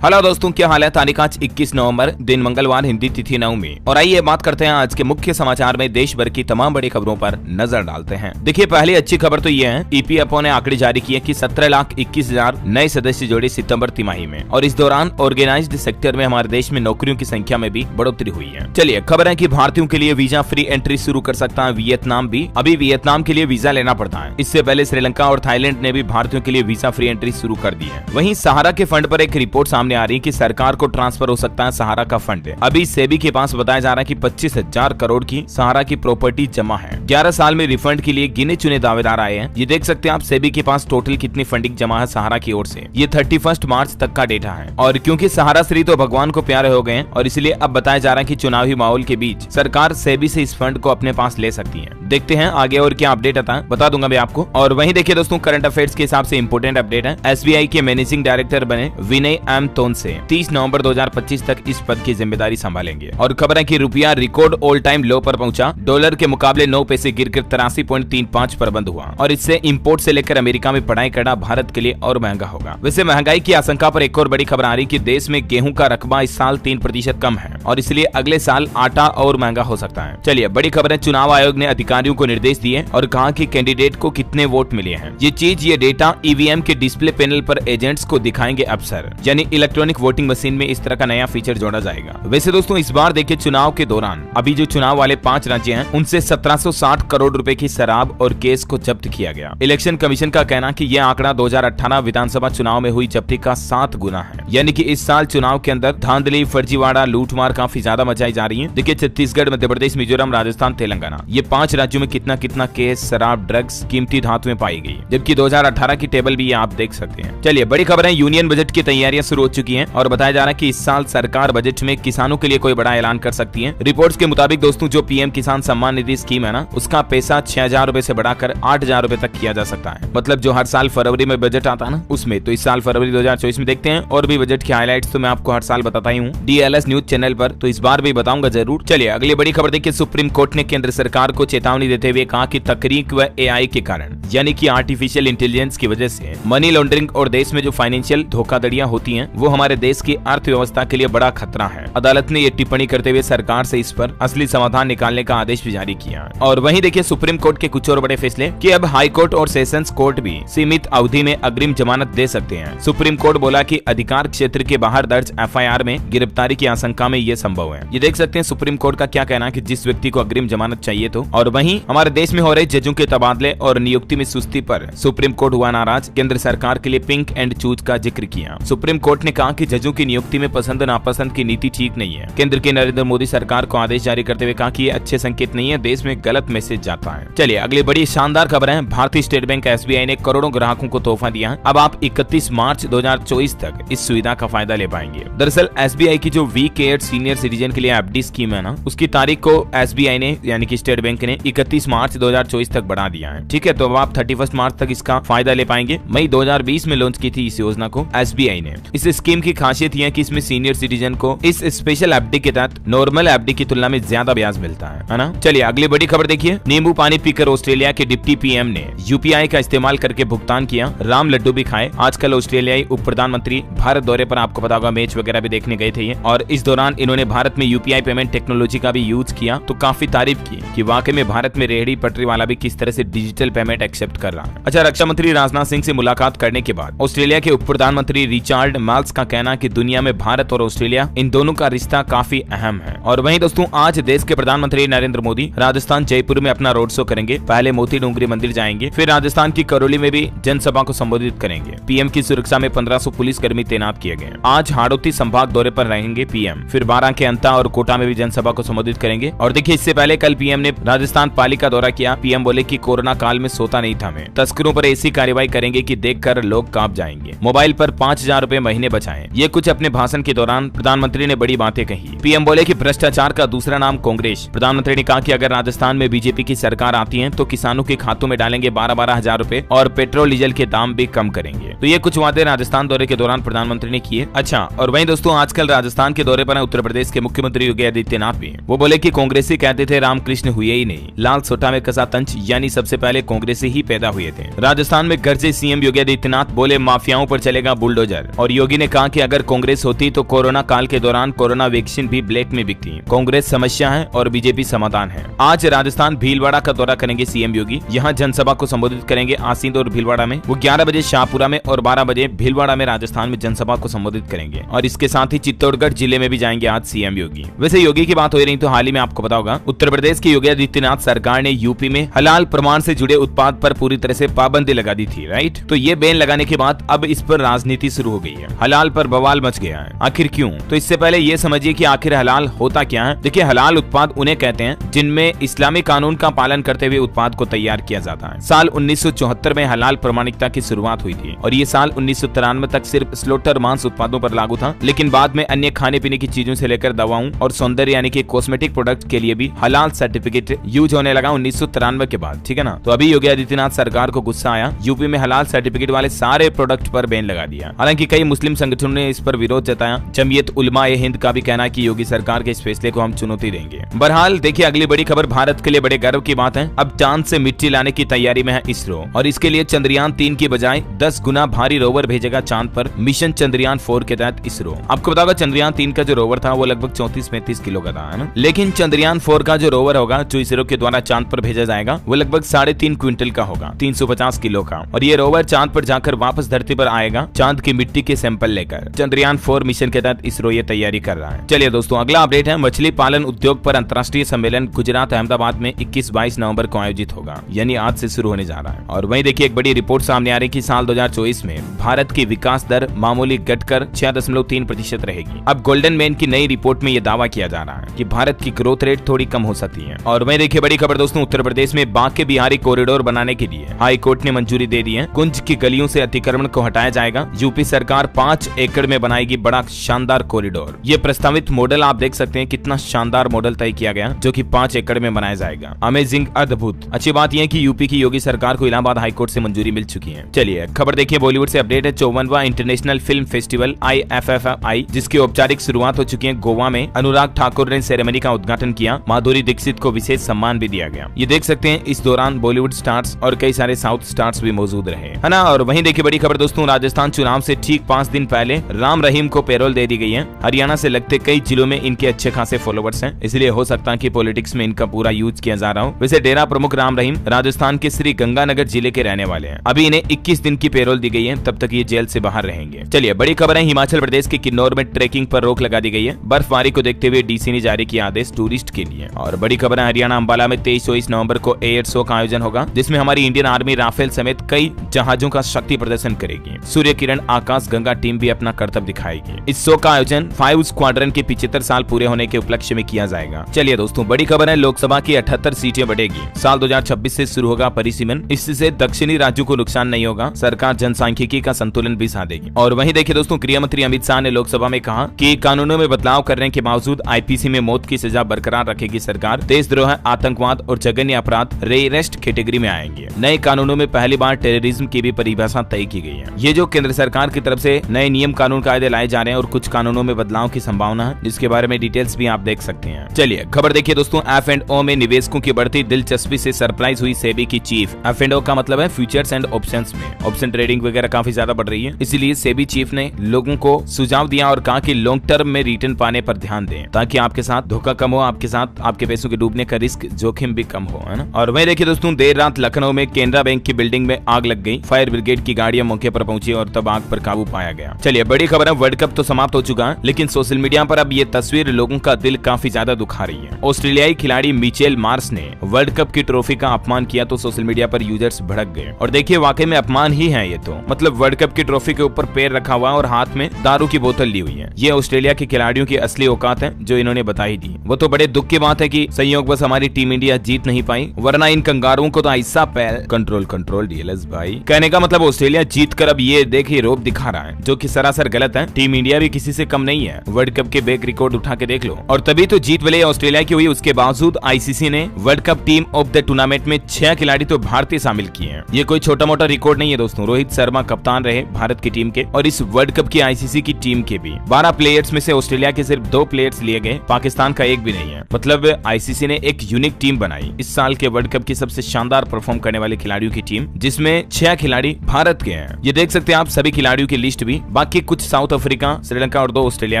Hello दोस्तों, क्या हाल है। तारीख आज 21 नवंबर, दिन मंगलवार, हिंदी तिथि नवमी। और आइए बात करते हैं आज के मुख्य समाचार में देश भर की तमाम बड़ी खबरों पर नजर डालते हैं। देखिए, पहली अच्छी खबर तो ये है, ईपीएफओ ने आंकड़े जारी किए कि 17,21,000 नए सदस्य जोड़े सितंबर तिमाही में। और इस दौरान ऑर्गेनाइज्ड सेक्टर में हमारे देश में नौकरियों की संख्या में भी बढ़ोतरी हुई है। चलिए, खबर है कि भारतीयों के लिए वीजा फ्री एंट्री शुरू कर सकता है वियतनाम भी। अभी वियतनाम के लिए वीजा लेना पड़ता है। इससे पहले श्रीलंका और थाईलैंड ने भी भारतीयों के लिए वीजा फ्री एंट्री शुरू कर दी है। वहीं सहारा के फंड पर एक रिपोर्ट सामने आ रही है कि सरकार को ट्रांसफर हो सकता है सहारा का फंड। अभी सेबी के पास बताया जा रहा है कि 25,000 करोड़ की सहारा की प्रॉपर्टी जमा है। 11 साल में रिफंड के लिए गिने चुने दावेदार आए हैं। ये देख सकते हैं आप सेबी के पास टोटल कितनी फंडिंग जमा है सहारा की ओर से। ये 31 मार्च तक का डेटा है। और क्योंकि सहारा श्री तो भगवान को प्यारे हो गए हैं, और इसलिए अब बताया जा रहा है कि चुनावी माहौल के बीच सरकार सेबी से इस फंड को अपने पास ले सकती है। देखते हैं आगे और क्या अपडेट आता है, बता दूंगा मैं आपको। और वहीं देखिए दोस्तों, करंट अफेयर्स के हिसाब से इंपोर्टेंट अपडेट है। एसबीआई के मैनेजिंग डायरेक्टर बने विनय एम तोनसे 30 नवंबर 2025 तक इस पद की जिम्मेदारी संभालेंगे। और खबर है कि रुपया रिकॉर्ड ऑल टाइम लो पर पहुंचा। डॉलर के मुकाबले 9 पैसे गिरकर 83.35 पर बंद हुआ। और इससे इंपोर्ट से लेकर अमेरिका में पढ़ाई करना भारत के लिए और महंगा होगा। वैसे महंगाई की आशंका पर एक और बड़ी खबर आ रही कि देश में गेहूं का रकबा इस साल 3% कम है, और इसलिए अगले साल आटा और महंगा हो सकता है। चलिए, बड़ी खबर है, चुनाव आयोग ने अधिकारियों को निर्देश दिए और कहा कि कैंडिडेट को कितने वोट मिले हैं। ये डेटा ईवीएम के डिस्प्ले पैनल पर एजेंट्स को दिखाएंगे अफसर। यानी इलेक्ट्रॉनिक वोटिंग मशीन में इस तरह का नया फीचर जोड़ा जाएगा। वैसे दोस्तों, इस बार देखिए, चुनाव के दौरान अभी जो चुनाव वाले 5 राज्य हैं, उनसे 1760 करोड़ रुपए की शराब और केस को जब्त किया गया। इलेक्शन कमीशन का कहना कि यह आंकड़ा 2018 विधानसभा चुनाव में हुई जब्ती का 7 गुना है। यानी कि इस साल चुनाव के अंदर धांधली, फर्जीवाड़ा, लूटमार काफी ज्यादा मचाई जा रही है। देखिए, छत्तीसगढ़, मध्य प्रदेश, मिजोरम, राजस्थान, तेलंगाना, ये 5 राज्यों में कितना कितना केस, शराब, ड्रग्स, कीमती धातुएं पाई गई। जबकि 2018 की टेबल भी आप देख सकते हैं। चलिए, बड़ी खबर है, यूनियन बजट की तैयारियां शुरू हो चुकी हैं और बताया जा रहा है कि इस साल सरकार बजट में किसानों के लिए कोई बड़ा ऐलान कर सकती है। रिपोर्ट्स के मुताबिक दोस्तों, जो पीएम किसान सम्मान निधि स्कीम है ना, उसका पैसा 6,000 रुपए से बढ़ाकर 8,000 रुपए तक किया जा सकता है। मतलब जो हर साल फरवरी में बजट आता है ना, उसमें। तो इस साल फरवरी 2024 में देखते हैं। और भी बजट की हाइलाइट्स तो मैं आपको हर साल बताता ही हूँ डीएलएस न्यूज चैनल पर, तो इस बार भी बताऊंगा जरूर। चलिए, अगली बड़ी खबर देखिए, सुप्रीम कोर्ट ने केंद्र सरकार को चेतावनी देते हुए कहा कि तकनीक व एआई के कारण, यानी कि आर्टिफिशियल इंटेलिजेंस की वजह से मनी लॉन्ड्रिंग और देश में जो फाइनेंशियल धोखाधड़ियां होती हैं, वो हमारे देश की अर्थव्यवस्था के लिए बड़ा खतरा है। अदालत ने ये टिप्पणी करते हुए सरकार से इस पर असली समाधान निकालने का आदेश भी जारी किया। और वहीं देखिए, सुप्रीम कोर्ट के कुछ और बड़े फैसले कि अब हाई कोर्ट और सेशंस कोर्ट भी सीमित अवधि में अग्रिम जमानत दे सकते हैं। सुप्रीम कोर्ट बोला कि अधिकार क्षेत्र के बाहर दर्ज एफआईआर में गिरफ्तारी की आशंका में ये संभव है। ये देख सकते हैं सुप्रीम कोर्ट का क्या कहना है कि जिस व्यक्ति को अग्रिम जमानत चाहिए तो। और वहीं हमारे देश में हो रहे जजों के तबादले और नियुक्ति में सुस्ती पर सुप्रीम कोर्ट हुआ नाराज। केंद्र सरकार के लिए पिंक एंड चूज का जिक्र किया। सुप्रीम कोर्ट ने कहा कि जजों की नियुक्ति में पसंद नापसंद की नीति ठीक नहीं है। केंद्र की नरेंद्र मोदी सरकार को आदेश जारी करते हुए कहा कि ये अच्छे संकेत नहीं है, देश में गलत मैसेज जाता है। चलिए, अगली बड़ी शानदार खबर है, भारतीय स्टेट बैंक एसबीआई ने करोड़ों ग्राहकों को तोहफा दिया है। अब आप 31 मार्च 2024 तक इस सुविधा का फायदा ले पाएंगे। दरअसल एसबीआई की जो वी केयर सीनियर सिटीजन के लिए एफडी स्कीम है ना, उसकी तारीख को एसबीआई ने, यानी कि स्टेट बैंक ने 31 मार्च 2024 तक बढ़ा दिया है। ठीक है, तो अब आप 31 मार्च तक इसका फायदा ले पाएंगे। मई 2020 में लॉन्च की थी इस योजना को एसबीआई ने। इस स्कीम की खासियत यह है कि इसमें सीनियर सिटीजन को इस स्पेशल एफडी के तहत नॉर्मल एफडी की तुलना में ज्यादा ब्याज मिलता है ना। चलिए, अगली बड़ी खबर देखिए, नींबू पानी पीकर ऑस्ट्रेलिया के डिप्टी पीएम ने यूपीआई का इस्तेमाल करके भुगतान किया, राम लड्डू भी खाए। आजकल ऑस्ट्रेलियाई उप प्रधानमंत्री भारत दौरे पर, आपको पता होगा, मैच वगैरह भी देखने गए थे ये। और इस दौरान इन्होंने भारत में यूपीआई पेमेंट टेक्नोलॉजी का भी यूज किया, तो काफी तारीफ की कि वाकई में भारत में रेहड़ी पटरी वाला भी किस तरह से डिजिटल पेमेंट एक्सेप्ट कर रहा है। अच्छा, रक्षा मंत्री राजनाथ सिंह से मुलाकात करने के बाद ऑस्ट्रेलिया के उप प्रधानमंत्री रिचर्ड मार्ल्स का कहना कि दुनिया में भारत और ऑस्ट्रेलिया, इन दोनों का रिश्ता काफी अहम है। और वहीं दोस्तों, आज देश के प्रधानमंत्री नरेंद्र मोदी राजस्थान जयपुर में अपना रोड शो करेंगे। पहले मोती डोंगरी मंदिर जाएंगे, फिर राजस्थान की करौली में भी जनसभा को संबोधित करेंगे। पीएम की सुरक्षा में 1500 पुलिसकर्मी तैनात किए गए। आज हाड़ौती संभाग दौरे पर रहेंगे पीएम, फिर बारां के अंता और कोटा में भी जनसभा को संबोधित करेंगे। और देखिए, इससे पहले कल पीएम ने राजस्थान पाली का दौरा किया। पीएम बोले कि कोरोना काल में सोता नहीं था मैं, तस्करों पर ऐसी कार्रवाई करेंगे कि देखकर लोग कांप जाएंगे। मोबाइल पर 5,000 रुपए महीने बचाएं। ये कुछ अपने भाषण के दौरान प्रधानमंत्री ने बड़ी बातें कही। पीएम बोले कि भ्रष्टाचार का दूसरा नाम कांग्रेस। प्रधानमंत्री ने कहा कि अगर राजस्थान में बीजेपी की सरकार आती है तो किसानों के खातों में डालेंगे 12-12 हजार रुपए और पेट्रोल डीजल के दाम भी कम करेंगे। तो ये कुछ वादे राजस्थान दौरे के दौरान प्रधानमंत्री ने किए। अच्छा, और वहीं दोस्तों, आजकल राजस्थान के दौरे पर उत्तर प्रदेश के मुख्यमंत्री योगी आदित्यनाथ भी। वो बोले कि कांग्रेसी कहते थे रामकृष्ण हुए ही नहीं, लाल सोटा में कसा तंच, यानी सबसे पहले कांग्रेसी ही पैदा हुए थे। राजस्थान में गरजे सीएम योगी आदित्यनाथ बोले माफियाओं पर चलेगा बुलडोजर। और योगी ने कहा कि अगर कांग्रेस होती तो कोरोना काल के दौरान कोरोना वैक्सीन भी ब्लैक में बिकती। कांग्रेस समस्या है और बीजेपी समाधान है। आज राजस्थान भीलवाड़ा का दौरा करेंगे सीएम योगी। यहाँ जनसभा को संबोधित करेंगे आसींद और भीलवाड़ा में। वो 11 बजे शाहपुरा में और 12 बजे भीलवाड़ा में राजस्थान में जनसभा को संबोधित करेंगे और इसके साथ ही चित्तौड़गढ़ जिले में भी जाएंगे आज सीएम योगी। वैसे योगी की बात हो रही तो हाल ही में आपको पता होगा उत्तर प्रदेश की योगी आदित्यनाथ सरकार ने यूपी में हलाल प्रमाण से जुड़े उत्पाद पर पूरी तरह से पाबंदी लगा दी थी, राइट। तो ये बैन लगाने के बाद अब इस पर राजनीति शुरू हो गई है। हलाल पर बवाल मच गया है। आखिर क्यों? तो इससे पहले ये समझिए कि आखिर हलाल होता क्या है। देखिए, हलाल उत्पाद उन्हें कहते हैं जिनमें इस्लामी कानून का पालन करते हुए उत्पाद को तैयार किया जाता है। साल 1974 में हलाल प्रमाणिकता की शुरुआत हुई थी और ये साल 1993 तक सिर्फ स्लोटर मांस उत्पादों पर लागू था, लेकिन बाद में अन्य खाने पीने की चीजों से लेकर दवाओं और सौंदर्य यानी कि कॉस्मेटिक प्रोडक्ट के लिए भी हलाल सर्टिफिकेट यूज होने लगा 1993 के बाद, ठीक है ना। तो अभी योगी आदित्यनाथ सरकार को गुस्सा आया, यूपी में हलाल सर्टिफिकेट वाले सारे प्रोडक्ट पर बैन लगा दिया। हालांकि कई मुस्लिम संगठनों ने इस पर विरोध जताया। जमीयत उलमा-ए हिंद का भी कहना है कि योगी सरकार के इस फैसले को हम चुनौती देंगे। बहरहाल देखिए, अगली बड़ी खबर भारत के लिए बड़े गर्व की बात है। अब चांद से मिट्टी लाने की तैयारी में है इसरो और इसके लिए चंद्रयान 3 की बजाय 10 गुना भारी रोवर भेजेगा चांद पर। मिशन चंद्रयान 4 के तहत इसरो, आपको बताओगा चंद्रयान 3 का जो रोवर था वो लगभग 34-35 किलो का था, है ना। लेकिन चंद्रयान 4 का जो रोवर होगा जो इसरो के द्वारा चांद पर भेजा जाएगा वो लगभग 3.5 क्विंटल का होगा, 350 किलो का। और ये रोवर चांद पर जाकर वापस धरती पर आएगा चांद की मिट्टी के सैंपल लेकर। चंद्रयान 4 मिशन के तहत इसरो ये तैयारी कर रहा है। चलिए दोस्तों, अगला अपडेट है मछली पालन उद्योग पर अंतर्राष्ट्रीय सम्मेलन गुजरात अहमदाबाद में 21-22 नवंबर को आयोजित होगा, यानी आज से शुरू होने जा रहा है। और वहीं देखिए, एक बड़ी रिपोर्ट सामने आ रही है कि साल 2024 में भारत की विकास दर मामूली घटकर 6.3% रहेगी। अब गोल्डन मैन की नई रिपोर्ट में यह दावा किया जा रहा है कि भारत की ग्रोथ रेट थोड़ी कम हो सकती है। और वहीं देखिए, बड़ी खबर दोस्तों, उत्तर प्रदेश में बांके बिहारी कॉरिडोर बनाने के लिए हाई कोर्ट ने मंजूरी दे दी है। कुंज की गलियों से अतिक्रमण को हटाया जाएगा। यूपी सरकार 5 एकड़ में बनाएगी बड़ा शानदार कॉरिडोर। ये प्रस्तावित मॉडल आप देख सकते हैं, कितना शानदार मॉडल तय किया गया जो कि 5 एकड़ में बनाया जाएगा। अमेजिंग, अद्भुत। अच्छी बात यह है कि यूपी की योगी सरकार को इलाहाबाद हाईकोर्ट से मंजूरी मिल चुकी है। चलिए खबर देखिए, बॉलीवुड से अपडेट है। 54वां इंटरनेशनल फिल्म फेस्टिवल IFFI जिसकी औपचारिक शुरुआत हो चुकी है गोवा में। अनुराग ठाकुर ने सेरेमनी का उद्घाटन किया। माधुरी दीक्षित को विशेष सम्मान भी दिया गया। ये देख सकते हैं, इस दौरान बॉलीवुड स्टार्स और कई सारे साउथ स्टार्स भी मौजूद रहे, है ना। और वहीं देखिए, बड़ी खबर दोस्तों, राजस्थान चुनाव से ठीक 5 दिन पहले राम रहीम को पैरोल दे दी गई है। हरियाणा से लगते कई जिलों में इनके अच्छे खासे फॉलोवर्स हैं, इसलिए हो सकता है कि पॉलिटिक्स में इनका पूरा यूज किया जा रहा हो। वैसे डेरा प्रमुख राम रहीम राजस्थान के श्री गंगानगर जिले के रहने वाले हैं। अभी इन्हें 21 दिन की पैरोल दी गई है, तब तक ये जेल से बाहर रहेंगे। चलिए बड़ी खबर है, हिमाचल प्रदेश के किन्नौर में ट्रेकिंग पर रोक लगा दी गई है। बर्फबारी को देखते हुए डीसी ने जारी किया आदेश टूरिस्ट के लिए। और बड़ी खबर है, हरियाणा अंबाला में 23-24 नवंबर को एयर शो का आयोजन होगा, जिसमें हमारी इंडियन आर्मी राफेल समेत कई जहाजों का शक्ति प्रदर्शन करेगी। सूर्य किरण आकाश गंगा टीम भी अपना करतब दिखाएगी। इस शो का आयोजन 5 स्क्वाड्रन के 75 साल पूरे होने के उपलक्ष्य में किया जाएगा। चलिए दोस्तों, बड़ी खबर है, लोकसभा की 78 सीटें बढ़ेगी। साल 2026 से शुरू होगा परिसीमन। इससे दक्षिणी राज्यों को नुकसान नहीं होगा। सरकार जनसांख्यिकी का संतुलन भी साधेगी। और वहीं देखिए दोस्तों, गृह मंत्री अमित शाह ने लोकसभा में कहा कि कानूनों में बदलाव करने के बावजूद आईपीसी में मौत की सजा बरकरार रखेगी सरकार। देशद्रोह, आतंकवाद और जघन्य अपराध रेरेस्ट कैटेगरी में आएंगे। नए कानूनों में पहली बार टेररिज्म की भी परिभाषा तय की गई है। ये जो केंद्र सरकार की तरफ से नए नियम कानून कायदे लाए जा रहे हैं और कुछ कानूनों में बदलाव की संभावना है, जिसके बारे में डिटेल्स भी आप देख सकते हैं। चलिए खबर देखिए दोस्तों, F&O में निवेशकों की बढ़ती दिलचस्पी से सरप्राइज हुई सेबी की चीफ। F&O का मतलब है फ्यूचर्स एंड ऑप्शंस में ऑप्शन ट्रेडिंग वगैरह काफी ज्यादा बढ़ रही है, इसलिए सेबी चीफ ने लोगों को सुझाव दिया और कहा कि लॉन्ग टर्म में रिटर्न पाने पर ध्यान दें, ताकि आपके साथ धोखा कम हो, आपके साथ आपके पैसों के डूबने का रिस्क जोखिम भी कम हो, है ना। और वहीं देखिए दोस्तों, देर रात लखनऊ में केनरा बैंक की बिल्डिंग में आग लग गई। फायर ब्रिगेड की गाड़ियां मौके पर पहुंची और तब आग पर काबू पाया गया। चलिए बड़ी खबर है, वर्ल्ड कप तो समाप्त हो चुका है, लेकिन सोशल मीडिया पर अब ये तस्वीर लोगों का दिल काफी ज्यादा दुखा रही है। ऑस्ट्रेलियाई खिलाड़ी मिचेल मार्श ने वर्ल्ड कप की ट्रॉफी का अपमान किया तो सोशल मीडिया पर यूजर्स भड़क गए। और देखिए, वाकई में अपमान ही है ये तो। मतलब वर्ल्ड कप की ट्रॉफी के ऊपर पैर रखा हुआ और हाथ में दारू की बोतल ली हुई है। ये ऑस्ट्रेलिया के खिलाड़ियों की असली औकात है जो इन्होंने बताई दी। वो तो बड़े दुख की बात है कि संयोग बस हमारी टीम इंडिया जीत नहीं पाई, वरना इन कंगारुओं को तो ऐसा पैर कंट्रोल डीएलएस भाई। कहने का मतलब ऑस्ट्रेलिया जीत कर अब ये देखिए रोब दिखा रहा है, जो कि सरासर गलत है। टीम इंडिया भी किसी से कम नहीं है। वर्ल्ड कप के बैक रिकॉर्ड उठा के देख लो। और तभी तो जीत भले ऑस्ट्रेलिया की हुई, उसके बावजूद आईसीसी ने world cup team of the tournament में 6 खिलाड़ी तो भारतीय शामिल किए हैं। ये कोई छोटा मोटा रिकॉर्ड नहीं है दोस्तों। रोहित शर्मा कप्तान रहे भारत की टीम के और इस वर्ल्ड कप की आईसीसी की टीम के भी 12 प्लेयर्स में से ऑस्ट्रेलिया के सिर्फ 2 प्लेयर्स लिए गए, पाकिस्तान का एक भी नहीं है। मतलब आईसीसी ने एक यूनिक टीम बनाई, इस साल के वर्ल्ड कप की सबसे शानदार परफॉर्म करने वाले खिलाड़ियों की टीम, जिसमें 6 खिलाड़ी भारत के हैं। ये देख सकते हैं आप सभी खिलाड़ियों की लिस्ट भी। बाकी कुछ साउथ अफ्रीका, श्रीलंका और 2 ऑस्ट्रेलिया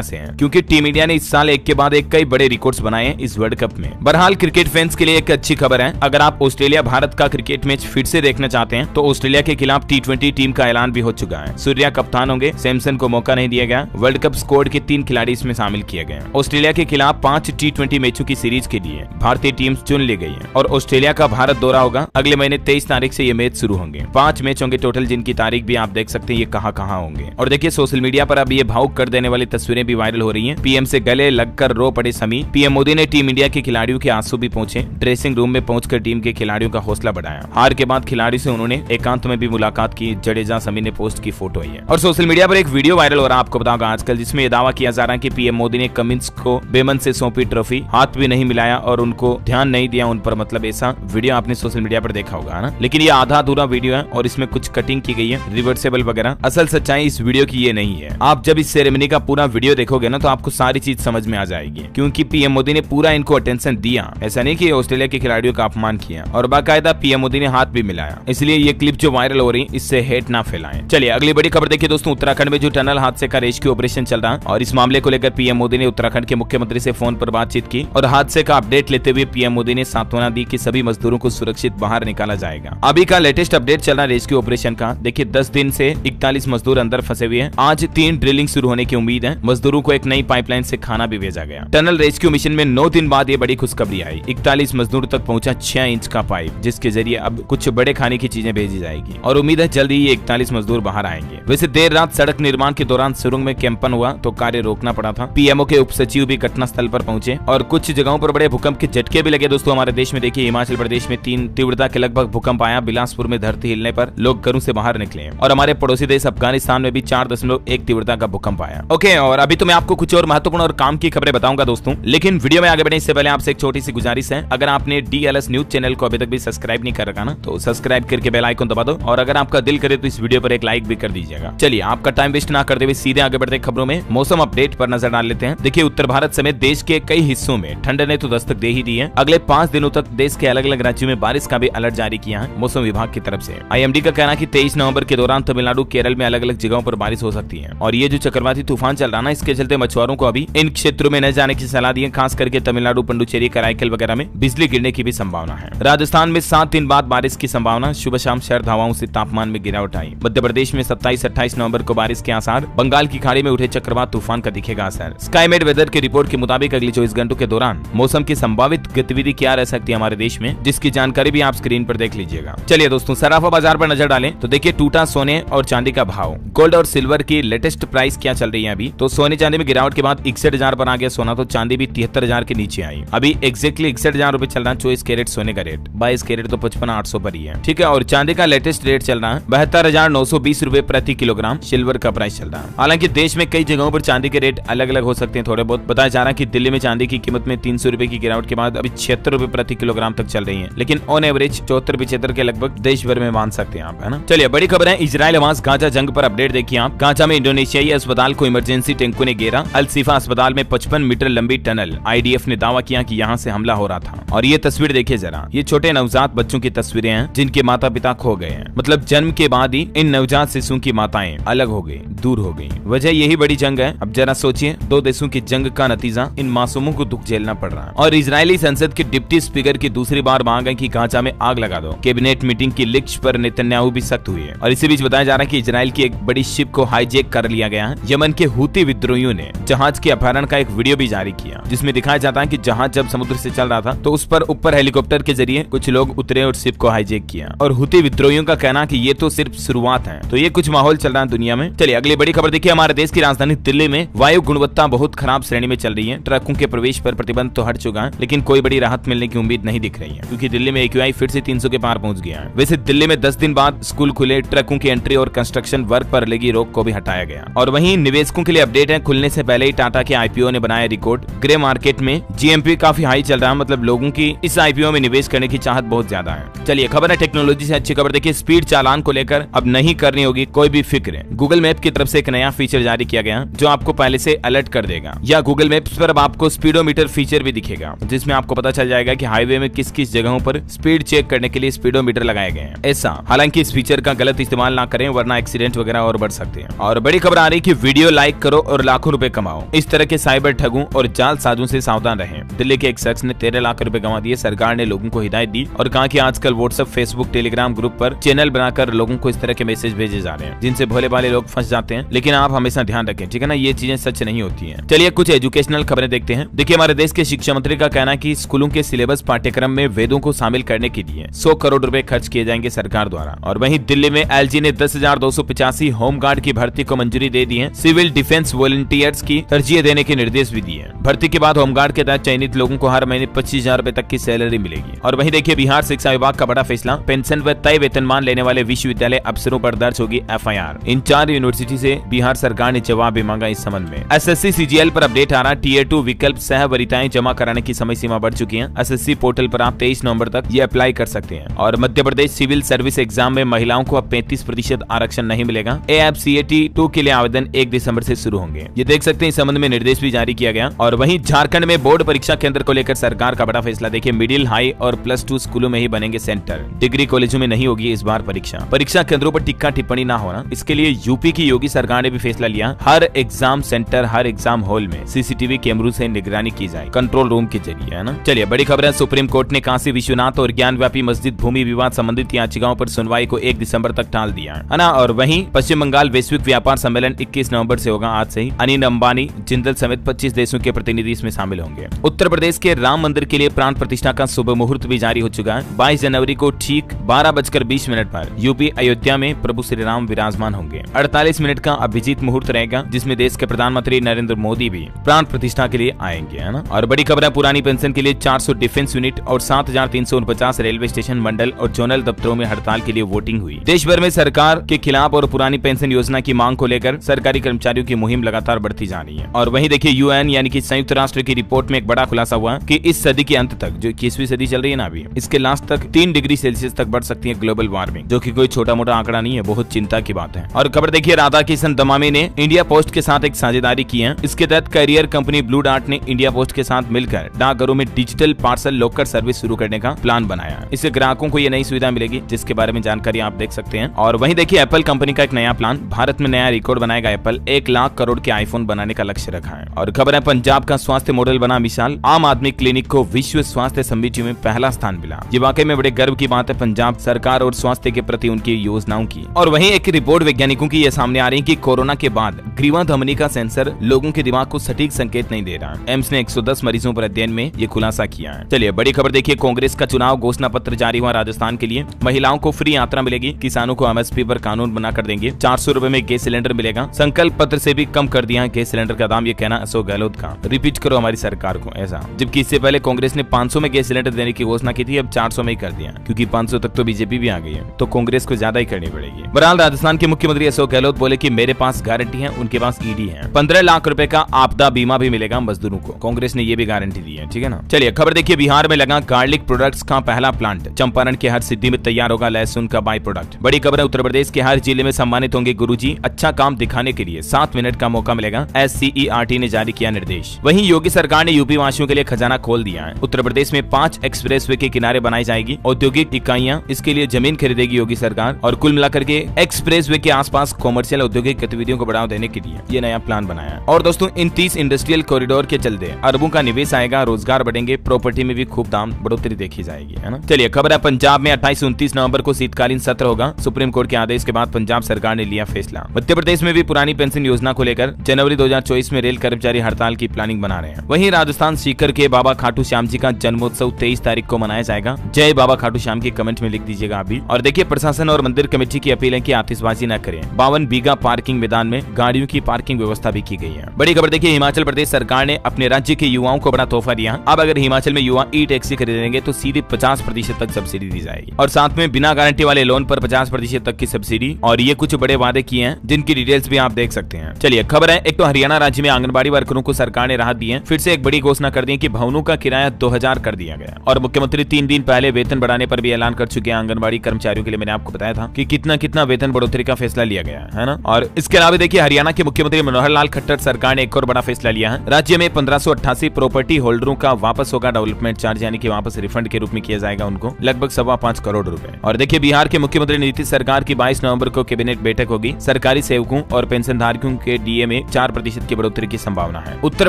से हैं, क्योंकि टीम इंडिया ने इस साल एक के बाद एक कई बड़े रिकॉर्ड्स बनाए हैं इस वर्ल्ड कप में। बहरहाल क्रिकेट फैंस के लिए एक अच्छी खबर है, अगर आप ऑस्ट्रेलिया भारत का क्रिकेट मैच फिर से देखना चाहते हैं तो ऑस्ट्रेलिया के खिलाफ T20 टीम का ऐलान भी हो चुका है। सूर्या कप्तान होंगे, सैमसन को मौका नहीं दिया गया। वर्ल्ड कप स्क्वाड के 3 खिलाड़ी इसमें शामिल किए गए। ऑस्ट्रेलिया के खिलाफ 5 T20 मैचों की सीरीज के लिए भारतीय टीम चुन ली गई है और ऑस्ट्रेलिया का भारत दौरा होगा। अगले महीने 23 तारीख से ये मैच शुरू होंगे। 5 मैच होंगे टोटल, जिनकी तारीख भी आप देख सकते हैं ये कहां होंगे। और देखिए सोशल मीडिया पर अब ये भावुक कर देने वाली तस्वीरें भी वायरल हो रही हैं। पीएम से गले लगकर रो पड़े समी। पीएम मोदी ने टीम इंडिया के खिलाड़ियों के आंसू भी पहुंचे। ड्रेसिंग रूम में पहुंचकर टीम के खिलाड़ियों का हौसला बढ़ाया। हार के बाद खिलाड़ी से उन्होंने एकांत में भी मुलाकात की। जडेजा समी ने पोस्ट की फोटो है और सोशल मीडिया पर एक वीडियो वायरल हो रहा है, आपको बताऊंगा आजकल, जिसमें यह दावा किया जा रहा है कि पीएम मोदी ने कमिंस को बेमन से सौंपी ट्रॉफी, हाथ भी नहीं मिलाया और उनको ध्यान नहीं दिया उन पर। मतलब ऐसा वीडियो आपने सोशल मीडिया पर देखा होगा ना, लेकिन ये आधा अधूरा वीडियो है और इसमें कुछ कटिंग की गई है, रिवर्सेबल वगैरह। असल सच्चाई इस वीडियो की ये नहीं है। आप जब इस सेरेमनी का पूरा वीडियो देखोगे ना तो आपको सारी चीज समझ में आ जाएगी, क्योंकि पीएम मोदी ने पूरा इनको अटेंशन दिया। ऐसा नहीं कि ऑस्ट्रेलिया के खिलाड़ियों का अपमान किया और बाकायदा पीएम मोदी ने हाथ भी मिलाया। इसलिए ये क्लिप जो वायरल हो रही इससे हेट ना फैलाएं। चलिए अगली बड़ी खबर देखिए दोस्तों। उत्तराखंड में जो टनल हादसे का रेस्क्यू ऑपरेशन चल रहा है और इस मामले को लेकर पीएम मोदी ने उत्तराखंड के मुख्यमंत्री से फोन पर बातचीत की और हादसे का अपडेट लेते हुए पीएम मोदी ने सांत्वना दी कि सभी मजदूरों को सुरक्षित बाहर निकाला जाएगा। अभी का लेटेस्ट अपडेट चल रहा है रेस्क्यू ऑपरेशन का। देखिए 10 दिन से 41 मजदूर अंदर फंसे हुए हैं। आज 3 ड्रिलिंग शुरू होने की उम्मीद है। मजदूरों को एक नई पाइपलाइन से खाना भी भेजा गया। टनल रेस्क्यू मिशन में 9 दिन बाद ये बड़ी खुशखबरी आई। 41 मजदूर तक पहुंचा 6 इंच का पाइप, जिसके जरिए अब कुछ बड़े खाने की चीजें भेजी जाएगी और उम्मीद है जल्दी ये 41 मजदूर बाहर आएंगे। वैसे देर रात सड़क निर्माण के दौरान सुरंग में कैंपन हुआ तो कार्य रोकना पड़ा था। पीएमओ के उप सचिव भी घटना स्थल पर पहुंचे और कुछ जगहों पर बड़े भूकंप के झटके भी लगे। दोस्तों हमारे देश में देखिए हिमाचल प्रदेश में 3 तीव्रता के लगभग भूकंप आया। बिलासपुर में धरती हिलने पर लोग घरों से बाहर निकले और हमारे पड़ोसी देश अफगानिस्तान में भी 4.1 तीव्रता का भूकंप आया। ओके, और अभी तो मैं आपको कुछ और महत्वपूर्ण और काम की खबरें बताऊंगा दोस्तों, लेकिन वीडियो में आगे बढ़ने से पहले आपसे एक छोटी सी गुजारिश है। अगर आपने DLS न्यूज चैनल को अभी तक भी सब्सक्राइब नहीं कर रखा ना तो सब्सक्राइब करके बेल आइकन दबा दो और अगर आपका दिल करे तो इस वीडियो पर एक लाइक भी कर दीजिएगा। चलिए आपका टाइम वेस्ट ना करते हुए सीधे आगे बढ़ते खबरों में मौसम अपडेट पर नजर डाल लेते हैं। देखिए उत्तर भारत समेत देश के कई हिस्सों में ठंड ने तो दस्तक दे ही दी है। अगले 5 दिनों तक देश के अलग अलग राज्यों में बारिश का भी अलर्ट जारी किया है मौसम विभाग की तरफ से। IMD का कहना है कि 23 नवंबर के दौरान तमिलनाडु, केरल में अलग अलग जगहों पर बारिश हो सकती है और ये जो चक्रवाती तूफान चल रहा है इसके चलते मछुआरों को अभी इन क्षेत्रों में न जाने की सलाह दी है। खास करके तमिलनाडु, पुडुचेरी, कराईकल वगैरह में बिजली गिरने की भी संभावना है। राजस्थान में 7 दिन बाद बारिश की संभावना। सुबह शाम सर्द हवाओं से तापमान में गिरावट आई। मध्य प्रदेश में 27-28 नवंबर को बारिश के आसार। बंगाल की खाड़ी में उठे चक्रवात तूफान का दिखेगा असर। स्काईमेट वेदर की रिपोर्ट के मुताबिक अगले 24 घंटों के दौरान मौसम की संभावित गतिविधि क्या रह सकती है हमारे देश में, जिसकी जानकारी भी आप स्क्रीन पर देख लीजिएगा। चलिए दोस्तों सराफा बाजार पर नजर डालें तो देखिए टूटा सोने और चांदी का भाव। गोल्ड और सिल्वर की लेटेस्ट प्राइस क्या चल रही है अभी, तो सोने चांदी में गिरावट के बाद 61,000 पर आ गया सोना, तो चांदी भी 73,000 के नीचे आई। अभी एक्जैक्टली 61,000 रुपए चल रहा है 24 कैरेट सोने का रेट। 22 कैरेट तो 55,800 पर ही है, ठीक है। और चांदी का लेटेस्ट रेट चल रहा है 72,920 रुपए प्रति किलोग्राम। सिल्वर का प्राइस चल रहा है। हालांकि देश में कई जगहों पर चांदी के रेट अलग अलग हो सकते हैं थोड़े बहुत। बताया जा रहा है कि दिल्ली में चांदी की कीमत में 300 रुपए की गिरावट के बाद अभी 76 रुपए प्रति किलोग्राम तक चल रही है, लेकिन ऑन एवरेज 74-75 के लगभग देश भर में मान सकते हैं आप, है ना। चलिए बड़ी खबर है इजराइल हमास गाजा जंग पर अपडेट देखिए आप। गाजा में इंडोनेशियाई अस्पताल को इमरजेंसी टैंकों ने घेरा। अल शिफा अस्पताल में 55 मीटर लंबी टनल। IDF ने दावा किया कि यहाँ से हमला हो रहा था और ये तस्वीर देखिए जरा। ये छोटे नवजात बच्चों की तस्वीरें हैं जिनके माता पिता खो गए हैं। मतलब जन्म के बाद ही इन नवजात शिशुओं की माताएं अलग हो गई, दूर हो गई। वजह यही बड़ी जंग है। अब जरा सोचिए, 2 देशों की जंग का नतीजा इन मासूमों को दुख झेलना पड़ रहा है। और इजरायली संसद के डिप्टी स्पीकर की दूसरी बार मांग है कि गाजा में आग लगा दो। कैबिनेट मीटिंग की लिस्ट पर नेतन्याहू भी सख्त हुई है। और इसी बीच बताया जा रहा है कि इजराइल की एक बड़ी शिप को हाईजैक कर लिया गया है। यमन के हूती विद्रोहियों ने जहाज के अपहरण का एक वीडियो भी जारी किया, जिसमें दिखाया जाता है कि जहाज जब समुद्र से चल रहा था तो उस पर ऊपर हेलीकॉप्टर के जरिए कुछ लोग उतरे और शिप को हाईजैक किया। और हूती विद्रोहियों का कहना कि ये तो सिर्फ शुरुआत है। तो ये कुछ माहौल चल रहा है दुनिया में। चलिए अगली बड़ी खबर देखिए। हमारे देश की राजधानी दिल्ली में वायु गुणवत्ता बहुत खराब श्रेणी में चल रही है। ट्रकों के प्रवेश पर प्रतिबंध तो हट चुका है, लेकिन कोई बड़ी राहत मिलने की उम्मीद नहीं दिख रही है, क्योंकि दिल्ली में AQI फिर से 300 के पार पहुंच गया है। वैसे दिल्ली में 10 दिन बाद स्कूल खुले, ट्रकों की एंट्री और कंस्ट्रक्शन वर्क पर लगी रोक को भी हटाया गया। और वहीं निवेशकों के लिए अपडेट है, खुलने से पहले ही टाटा के IPO ने बनाया रिकॉर्ड। ग्रे मार्केट में GMP काफी हाई चल रहा है, मतलब लोगों की इस IPO में निवेश करने की चाहत बहुत ज्यादा है। चलिए खबर है टेक्नोलॉजी से अच्छी खबर देखिए। स्पीड चालान को लेकर अब नहीं करनी होगी कोई भी फिक्र। गूगल मैप की तरफ से एक नया फीचर जारी किया गया जो आपको पहले से अलर्ट कर देगा, या गूगल मैप्स पर अब आपको स्पीडोमीटर फीचर भी दिखेगा, जिसमें आपको पता चल जाएगा कि हाईवे में किस किस जगहों पर स्पीड चेक करने के लिए स्पीडोमीटर लगाए गए हैं। ऐसा हालांकि इस फीचर का गलत इस्तेमाल ना करें, वरना एक्सीडेंट वगैरह और बढ़ सकते हैं। सकते हैं। और बड़ी खबर आ रही कि वीडियो लाइक करो और लाखों रुपए कमाओ। इस तरह के साइबर ठगों और जाल साजों से सावधान रहें। दिल्ली के एक शख्स ने 13 लाख रुपए गंवा दिए। सरकार ने लोगों को हिदायत दी और कहा कि आजकल व्हाट्सएप, फेसबुक, टेलीग्राम ग्रुप पर चैनल बनाकर लोगों को इस तरह के मैसेज भेजे जा रहे हैं जिनसे भोले भाले लोग फंस जाते हैं। लेकिन आप हमेशा ध्यान रखें, ठीक है ना, ये चीजें सच नहीं होती हैं। चलिए कुछ एजुकेशनल खबरें देखते हैं। देखिए, हमारे देश के शिक्षा मंत्री का कहना है कि स्कूलों के सिलेबस पाठ्यक्रम में वेदों को शामिल करने के लिए 100 करोड़ रुपए खर्च किए जाएंगे सरकार द्वारा। और वहीं दिल्ली में एलजी ने 10,285 होमगार्ड की भर्ती को मंजूरी दे दी है। सिविल डिफेंस वॉलंटियर्स की तरजीह देने के निर्देश भी दिए। भर्ती के बाद होमगार्ड के तहत चयनित लोगों को हर महीने 25,000 रुपए तक की सैलरी मिलेगी। और वहीं देखिए, बिहार शिक्षा विभाग का बड़ा फैसला, पेंशन व तय वेतनमान लेने वाले विश्वविद्यालय अफसरों पर दर्ज होगी एफआईआर। इन 4 यूनिवर्सिटी से बिहार सरकार ने जवाब भी मांगा इस संबंध में। एसएससी सीजीएल पर अपडेट आ रहा। टीयर 2 विकल्प सह वरीयताएं जमा कराने की समय सीमा बढ़ चुकी है। एसएससी पोर्टल पर आप 23 नवंबर तक ये अप्लाई कर सकते हैं। और Madhya Pradesh civil service exam में महिलाओं को अब 35% आरक्षण नहीं मिलेगा। एएफसीएटी 2 के लिए आवेदन 1 दिसंबर से शुरू होंगे। ये देख सकते हैं, इस संबंध में निर्देश भी जारी किया गया। और वहीं झारखंड में बोर्ड परीक्षा केंद्र को लेकर सरकार का बड़ा फैसला। देखिए, मिडिल, हाई और +2 स्कूलों में ही बनेंगे सेंटर। डिग्री कॉलेजों में नहीं होगी इस बार परीक्षा केंद्रों पर टिक्का टिप्पणी ना होना, इसके लिए यूपी की योगी सरकार ने भी फैसला लिया। हर एग्जाम सेंटर, हर एग्जाम हॉल में सीसीटीवी कैमरों से निगरानी की जाए, कंट्रोल रूम के जरिए, है ना। चलिए बड़ी खबर है, सुप्रीम कोर्ट ने काशी विश्वनाथ और ज्ञानव्यापी मस्जिद भूमि विवाद संबंधित याचिकाओं पर सुनवाई को 1 दिसंबर तक टाल दिया है ना। और वहीं पश्चिम बंगाल वैश्विक व्यापार सम्मेलन 21 नवंबर से होगा, आज से ही। अनिल अंबानी, जिंदल समेत 25 देशों के प्रतिनिधि इसमें शामिल होंगे। उत्तर प्रदेश के राम मंदिर के लिए प्राण प्रतिष्ठा का शुभ मुहूर्त भी जारी हो चुका है। 22 जनवरी को ठीक 12:20 पर यूपी अयोध्या में प्रभु श्री राम विराजमान होंगे। 48 मिनट का अभिजीत मुहूर्त रहेगा, जिसमें देश के प्रधानमंत्री नरेंद्र मोदी भी प्राण प्रतिष्ठा के लिए आएंगे, है ना। और बड़ी खबर है, पुरानी पेंशन के लिए 400 डिफेंस यूनिट और 7,349 रेलवे स्टेशन, मंडल और जोनल दफ्तरों में हड़ताल के लिए वोटिंग हुई। देश भर में सरकार के खिलाफ और पुरानी पेंशन योजना की मांग को लेकर सरकारी कर्मचारियों की मुहिम लगातार बढ़ती जा रही है। और वहीं देखिए, यूएन यानी कि संयुक्त राष्ट्र की रिपोर्ट में एक बड़ा खुलासा हुआ कि इस सदी के अंत तक, जो 21वीं सदी चल रही है ना अभी, इसके लास्ट तक 3 डिग्री सेल्सियस तक बढ़ सकती है ग्लोबल वार्मिंग, जो कि कोई छोटा मोटा आंकड़ा नहीं है, बहुत चिंता की बात है। और खबर देखिए, राधा किशन दमामी ने इंडिया पोस्ट के साथ एक साझेदारी की है। इसके तहत करियर कंपनी ब्लू डार्ट ने इंडिया पोस्ट के साथ मिलकर डाकघरों में डिजिटल पार्सल लॉकर सर्विस शुरू करने का प्लान बनाया। इससे ग्राहकों को ये नई सुविधा मिलेगी, जिसके बारे में जानकारी आप देख सकते हैं। और वहीं देखिए, एप्पल कंपनी का एक नया प्लान, भारत में नया रिकॉर्ड बनाएगा एप्पल। 1 लाख करोड़ के आईफोन बनाने का लक्ष्य रखा है। और खबर है, पंजाब का स्वास्थ्य मॉडल बना मिसाल। आम आदमी क्लिनिक को विश्व स्वास्थ्य समिति में पहला स्थान मिला। ये वाकई में बड़े गर्व की बात है पंजाब सरकार और स्वास्थ्य के प्रति उनकी योजनाओं की। और वहीं एक रिपोर्ट वैज्ञानिकों की ये सामने आ रही है कि कोरोना के बाद ग्रीवा धमनी का सेंसर लोगों के दिमाग को सटीक संकेत नहीं दे रहा। एम्स ने 110 मरीजों पर अध्ययन में ये खुलासा किया है। चलिए बड़ी खबर देखिए, कांग्रेस का चुनाव घोषणा पत्र जारी हुआ राजस्थान के लिए। महिलाओं को फ्री यात्रा मिलेगी, किसानों को एमएसपी पर कानून बनाकर देंगे, 400 रुपए में गैस सिलेंडर मिलेगा। संकल्प पत्र से भी कम कर दिया है गैस सिलेंडर का दाम, ये कहना अशोक गहलोत का। रिपीट करो हमारी सरकार को, ऐसा। जबकि इससे पहले कांग्रेस ने 500 में गैस सिलेंडर देने की घोषणा की थी, अब 400 में ही कर दिया, क्योंकि 500 तक तो बीजेपी भी आ गई है, तो कांग्रेस को ज्यादा ही करनी पड़ेगी। बहरहाल राजस्थान के मुख्यमंत्री अशोक गहलोत बोले कि मेरे पास गारंटी है, उनके पास ईडी है। 15 लाख रुपए का आपदा बीमा भी मिलेगा मजदूरों को, कांग्रेस ने ये भी गारंटी दी है, ठीक है ना। चलिए खबर देखिए, बिहार में लगा गार्लिक प्रोडक्ट्स का पहला प्लांट। चंपारण के हर सिद्धि में तैयार होगा लहसुन का बाई प्रोडक्ट। बड़ी खबर है, उत्तर प्रदेश के हर जिले में सम्मानित होंगे गुरुजी। अच्छा काम दिखाने के लिए 7 मिनट का मौका मिलेगा, SCERT ने जारी किया निर्देश। वहीं योगी सरकार ने यूपी वासियों के लिए खजाना खोल दिया है। उत्तर प्रदेश में 5 एक्सप्रेसवे के किनारे बनाई जाएगी औद्योगिक इकाइयां, इसके लिए जमीन खरीदेगी योगी सरकार। और कुल मिलाकर के एक्सप्रेसवे के आसपास कॉमर्शियल औद्योगिक गतिविधियों को बढ़ावा देने के लिए ये नया प्लान बनाया है। और दोस्तों, इन 30 इंडस्ट्रियल कॉरिडोर के चलते अरबों का निवेश आएगा, रोजगार बढ़ेंगे, प्रॉपर्टी में भी खूब दाम बढ़ोतरी देखी जाएगी, है ना। चलिए खबर है, पंजाब में 28-29 नवंबर को शीतकालीन सत्र होगा। सुप्रीम कोर्ट के आदेश के बाद पंजाब सरकार ने लिया फैसला। मध्य प्रदेश में भी पुरानी पेंशन योजना को लेकर जनवरी 2024 में रेल कर्मचारी हड़ताल की प्लानिंग बना रहे हैं। वहीं राजस्थान सीकर के बाबा खाटू श्याम जी का जन्मोत्सव 23 तारीख को मनाया जाएगा। जय बाबा खाटू श्याम की कमेंट में लिख दीजिएगा अभी। और देखिए, प्रशासन और मंदिर कमेटी की अपील है कि आतिशबाजी न करें। 52 बीघा पार्किंग मैदान में गाड़ियों की पार्किंग व्यवस्था भी की गई है। बड़ी खबर देखिए, हिमाचल प्रदेश सरकार ने अपने राज्य के युवाओं को बड़ा तोहफा दिया। अब अगर हिमाचल में युवा ई टैक्सी खरीदेंगे तो सीधे 50% तक सब्सिडी दी जाएगी, और साथ में बिना गारंटी वाले लोन पर 50% तक की सब्सिडी। और ये कुछ बड़े वादे किए हैं, जिनकी डिटेल्स भी आप देख सकते हैं। चलिए खबर है, एक तो हरियाणा राज्य में आंगनबाड़ी वर्करों को सरकार ने राहत दी है। फिर से एक बड़ी घोषणा कर दी कि भवनों का किराया 2000 कर दिया गया। और मुख्यमंत्री 3 दिन पहले वेतन बढ़ाने पर भी ऐलान कर चुके हैं। आंगनबाड़ी कर्मचारियों के लिए मैंने आपको बताया था कि कितना वेतन बढ़ोतरी का फैसला लिया गया है ना। और इसके अलावा देखिए, हरियाणा के मुख्यमंत्री मनोहर लाल खट्टर सरकार ने एक और बड़ा फैसला लिया है। राज्य में 1588 प्रॉपर्टी होल्डरों का वापस होगा डेवलपमेंट चार्ज, यानी कि वापस रिफंड के रूप में किया जाएगा उनको लगभग 5.25 करोड़ रुपए। और देखिए, बिहार के मुख्यमंत्री नीतीश सरकार की 22 नवंबर को कैबिनेट बैठक होगी। सरकारी सेवकों और पेंशनधारकों के डीए में 4% की बढ़ोतरी की संभावना है। उत्तर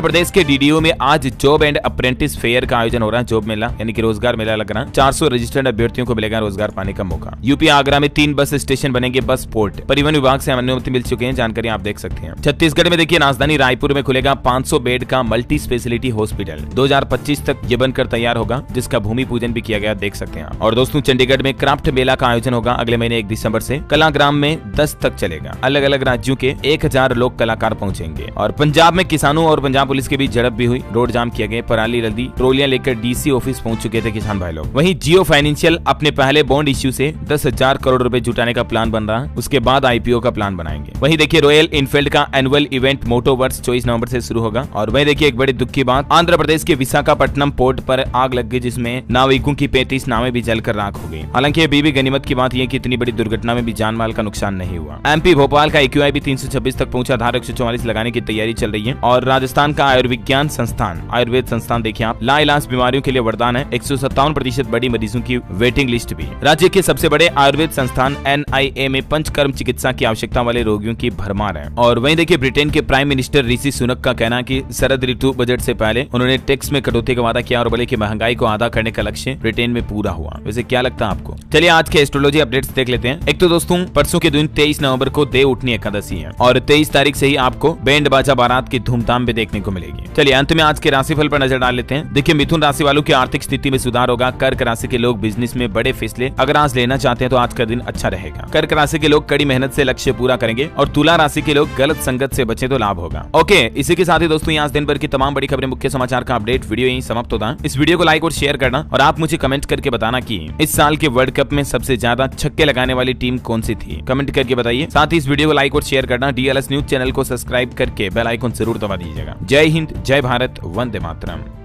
प्रदेश के डीडीओ में आज जॉब एंड अप्रेंटिस फेयर का आयोजन हो रहा है। जॉब मेला यानी कि रोजगार मेला लग रहा है। 400 रजिस्टर्ड अभ्यर्थियों को मिलेगा रोजगार पाने का मौका। यूपी आगरा में 3 बस स्टेशन बनेंगे, बस पोर्ट। परिवहन विभाग से अनुमति मिल चुकी है, जानकारी आप देख सकते हैं। छत्तीसगढ़ में देखिए राजधानी रायपुर में खुलेगा 500 बेड का मल्टी स्पेशलिटी हॉस्पिटल। 2025 तक ये बनकर तैयार होगा, जिसका भूमि पूजन भी किया गया, देख सकते हैं। और दोस्तों चंडीगढ़ में क्राफ्ट मेला का आयोजन होगा अगले महीने 1 दिसंबर से। कलाग्राम में 10 तक चलेगा। अलग अलग राज्यों के 1000 लोक कलाकार पहुंचेंगे। और पंजाब में किसानों और पंजाब पुलिस के बीच झड़प भी हुई, रोड जाम किया गया, पराली रदी, ट्रोलियां लेकर डीसी ऑफिस पहुंच चुके थे किसान भाई लोग। वहीं जियो फाइनेंशियल अपने पहले बॉन्ड इश्यू से 10,000 करोड़ रुपए जुटाने का प्लान बन रहा है, उसके बाद आईपीओ का प्लान बनाएंगे। वहीं देखिए रॉयल इनफील्ड का एनुअल इवेंट मोटोवर्स 24 नवंबर से शुरू होगा। और वहीं देखिए एक बड़ी दुख की बात, आंध्र प्रदेश के विशाखापट्टनम पोर्ट पर आग लग गई, जिसमें नाविकों की 35 नावें भी जलकर राख हो गई। हालांकि अभी भी गनीमत की बात यह कि इतनी बड़ी दुर्घटना में भी जान माल का नुकसान नहीं हुआ। एमपी भोपाल का AQI भी 326 तक पहुंचा, धारा 144 लगाने की तैयारी चल रही है। और राजस्थान का आयुर्विज्ञान संस्थान, आयुर्वेद संस्थान देखिए आप, लाइलाज बीमारियों के लिए वरदान है। 157% बड़ी मरीजों की वेटिंग लिस्ट भी। राज्य के सबसे बड़े आयुर्वेद संस्थान NIA में पंचकर्म चिकित्सा की आवश्यकता वाले रोगियों की भरमार है। और वहीं देखिए ब्रिटेन के प्राइम मिनिस्टर ऋषि सुनक का कहना है कि शरद ऋतु बजट से पहले उन्होंने टैक्स में कटौती का वादा किया और बोले कि महंगाई को आधा करने का लक्ष्य ब्रिटेन में पूरा हुआ। वैसे क्या लगता है आपको? चलिए आज के एस्ट्रोलॉजी अपडेट्स देख लेते हैं। एक तो दोस्तों परसों के दिन 23 नवंबर को देव उठनी एकादशी है और 23 तारीख से ही आपको बैंड बाजा बारात की धूमधाम भी देखने को मिलेगी। चलिए अंत में आज के राशिफल पर नजर डाल लेते हैं। देखिए मिथुन राशि वालों की आर्थिक स्थिति में सुधार होगा। कर्क राशि के लोग बिजनेस में बड़े फैसले अगर आज लेना चाहते हैं तो आज का दिन अच्छा रहेगा। कर्क राशि के लोग कड़ी मेहनत से लक्ष्य पूरा करेंगे। और तुला राशि के लोग गलत संगत से बचे तो लाभ होगा। ओके, इसी के साथ ही दोस्तों आज दिन भर की तमाम बड़ी खबरें, मुख्य समाचार का अपडेट वीडियो यहीं समाप्त होता है। इस वीडियो को लाइक और शेयर करना और आप मुझे कमेंट करके बताना कि इस साल के वर्ल्ड कप में सबसे ज्यादा छक्के लगाने वाली टीम कौन सी थी, कमेंट करके बताइए। साथ ही इस वीडियो को लाइक और शेयर करना, DLS न्यूज चैनल को सब्सक्राइब करके बेल आइकन जरूर दबा दीजिएगा। जय हिंद, जय भारत, वंदे मातरम।